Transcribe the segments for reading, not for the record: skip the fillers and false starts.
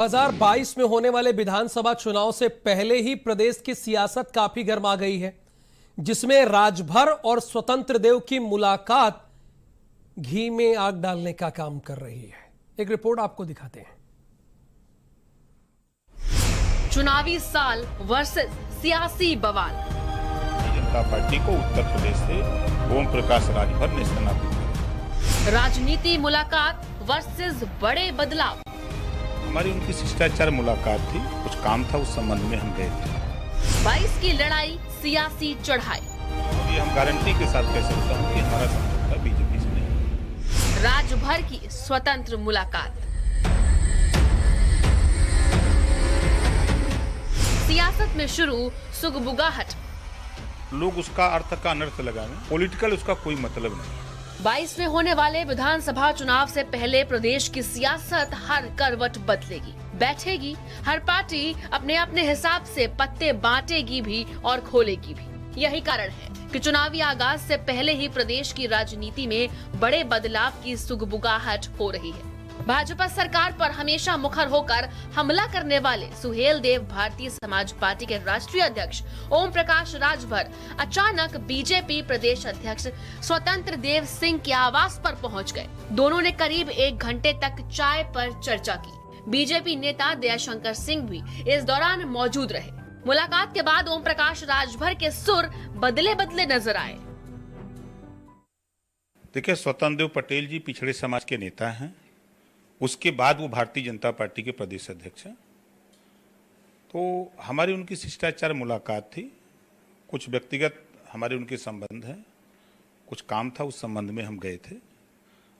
2022 में होने वाले विधानसभा चुनाव से पहले ही प्रदेश की सियासत काफी गर्मा गई है, जिसमें राजभर और स्वतंत्र देव की मुलाकात घी में आग डालने का काम कर रही है। एक रिपोर्ट आपको दिखाते हैं। चुनावी साल वर्सेस सियासी बवाल। जनता पार्टी को उत्तर प्रदेश से ओम प्रकाश राजभर ने स्थानांतरित किया। राजनीति मुलाकात वर्सेस बड़े बदलाव। हमारी उनकी शिष्टाचार मुलाकात थी, कुछ काम था, उस संबंध में हम गए थे। 22 की लड़ाई, सियासी चढ़ाई। ये हम गारंटी के साथ कह सकता हूँ कि हमारा समझौता बीजेपी से नहीं। राजभर की स्वतंत्र मुलाकात। सियासत में शुरू सुगबुगाहट। लोग उसका अर्थ का अनर्थ लगाएं, पॉलिटिकल उसका कोई मतलब नहीं। 22 में होने वाले विधानसभा चुनाव से पहले प्रदेश की सियासत हर करवट बदलेगी, बैठेगी। हर पार्टी अपने अपने हिसाब से पत्ते बांटेगी भी और खोलेगी भी। यही कारण है कि चुनावी आगाज से पहले ही प्रदेश की राजनीति में बड़े बदलाव की सुगबुगाहट हो रही है। भाजपा सरकार पर हमेशा मुखर होकर हमला करने वाले सुहेल देव भारतीय समाज पार्टी के राष्ट्रीय अध्यक्ष ओम प्रकाश राजभर अचानक बीजेपी प्रदेश अध्यक्ष स्वतंत्र देव सिंह के आवास पर पहुंच गए। दोनों ने करीब 1 घंटे तक चाय पर चर्चा की। बीजेपी नेता दयाशंकर सिंह भी इस दौरान मौजूद रहे। मुलाकात के बाद ओम प्रकाश राजभर के सुर बदले बदले नजर आए। देखिए, स्वतंत्र देव पटेल जी पिछड़े समाज के नेता हैं, उसके बाद वो भारतीय जनता पार्टी के प्रदेश अध्यक्ष हैं। तो हमारी उनकी शिष्टाचार मुलाकात थी, कुछ व्यक्तिगत हमारे उनके संबंध हैं, कुछ काम था, उस संबंध में हम गए थे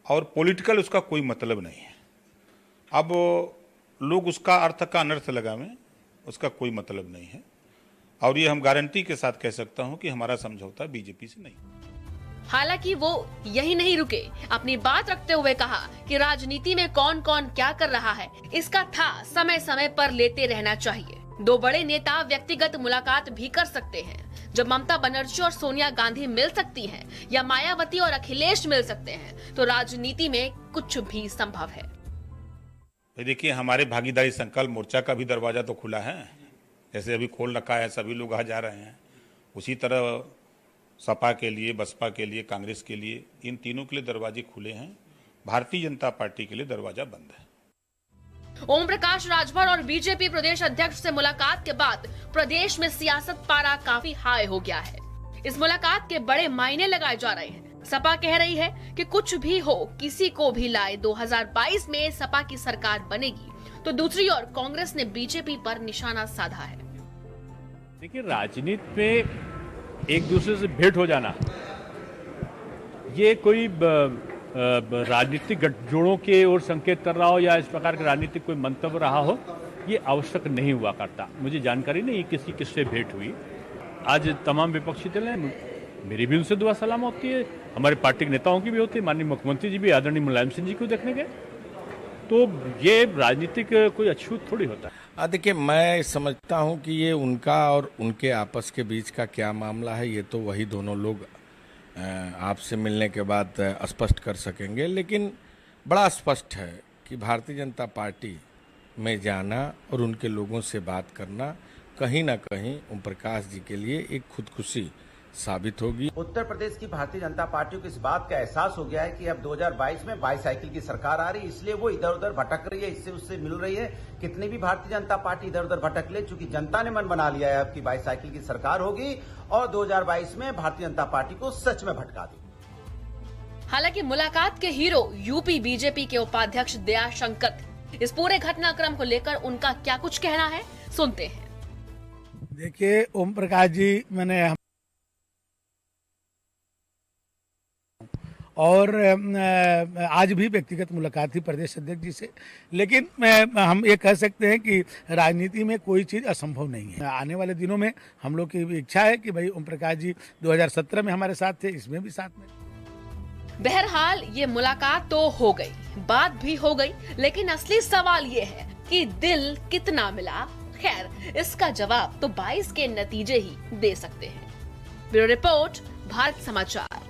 और पॉलिटिकल उसका कोई मतलब नहीं है। अब लोग उसका अर्थ का अनर्थ लगावें, उसका कोई मतलब नहीं है और ये हम गारंटी के साथ कह सकता हूं कि हमारा समझौता बीजेपी से नहीं। हालांकि वो यही नहीं रुके, अपनी बात रखते हुए कहा कि राजनीति में कौन कौन क्या कर रहा है, इसका था समय समय पर लेते रहना चाहिए। दो बड़े नेता व्यक्तिगत मुलाकात भी कर सकते हैं। जब ममता बनर्जी और सोनिया गांधी मिल सकती हैं या मायावती और अखिलेश मिल सकते हैं, तो राजनीति में कुछ भी संभव है। देखिए, हमारे भागीदारी संकल्प मोर्चा का भी दरवाजा तो खुला है, जैसे अभी खोल रखा है, सभी लोग आ जा रहे हैं। उसी तरह सपा के लिए, बसपा के लिए, कांग्रेस के लिए, इन तीनों के लिए दरवाजे खुले हैं। भारतीय जनता पार्टी के लिए दरवाजा बंद है। ओम प्रकाश राजभर और बीजेपी प्रदेश अध्यक्ष से मुलाकात के बाद प्रदेश में सियासत पारा काफी हाई हो गया है। इस मुलाकात के बड़े मायने लगाए जा रहे हैं। सपा कह रही है कि कुछ भी हो, किसी को भी लाए, 2022 में सपा की सरकार बनेगी। तो दूसरी ओर कांग्रेस ने बीजेपी पर निशाना साधा है। देखिए, राजनीति में एक दूसरे से भेंट हो जाना, ये कोई राजनीतिक गठजोड़ों के ओर संकेत कर रहा हो या इस प्रकार का राजनीतिक कोई मंतव्य रहा हो, ये आवश्यक नहीं हुआ करता। मुझे जानकारी नहीं किसी किससे भेंट हुई। आज तमाम विपक्षी दल हैं, मेरी भी उनसे दुआ सलाम होती है, हमारे पार्टी के नेताओं की भी होती है। माननीय मुख्यमंत्री जी भी आदरणीय मुलायम सिंह जी को देखने गए। तो ये राजनीतिक कोई अछूत थोड़ी होता है। देखिए, मैं समझता हूं कि ये उनका और उनके आपस के बीच का क्या मामला है, ये तो वही दोनों लोग आपसे मिलने के बाद स्पष्ट कर सकेंगे। लेकिन बड़ा स्पष्ट है कि भारतीय जनता पार्टी में जाना और उनके लोगों से बात करना कहीं ना कहीं ओम प्रकाश जी के लिए एक खुदकुशी साबित होगी। उत्तर प्रदेश की भारतीय जनता पार्टी को इस बात का एहसास हो गया है कि अब 2022 में बाईसाइकिल की सरकार आ रही है, इसलिए वो इधर उधर भटक रही है, इससे उससे मिल रही है। कितनी भी भारतीय जनता पार्टी इधर उधर भटक ले, चूंकि जनता ने मन बना लिया है अब की बाईसाइकिल की सरकार होगी और 2022 में भारतीय जनता पार्टी को सच में भटका दी। हालांकि मुलाकात के हीरो यूपी बीजेपी के उपाध्यक्ष दयाशंकर थे। इस पूरे घटनाक्रम को लेकर उनका क्या कुछ कहना है, सुनते हैं। देखिए, ओम प्रकाश जी मैंने और आज भी व्यक्तिगत मुलाकात थी प्रदेश अध्यक्ष जी से, लेकिन हम ये कह सकते हैं कि राजनीति में कोई चीज़ असंभव नहीं है। आने वाले दिनों में हम लोग की इच्छा है कि भाई ओम प्रकाश जी 2017 में हमारे साथ थे, इसमें भी साथ में। बहरहाल ये मुलाकात तो हो गई, बात भी हो गई, लेकिन असली सवाल ये है कि दिल कितना मिला। खैर, इसका जवाब तो 22 के नतीजे ही दे सकते हैं। ब्यूरो रिपोर्ट, भारत समाचार।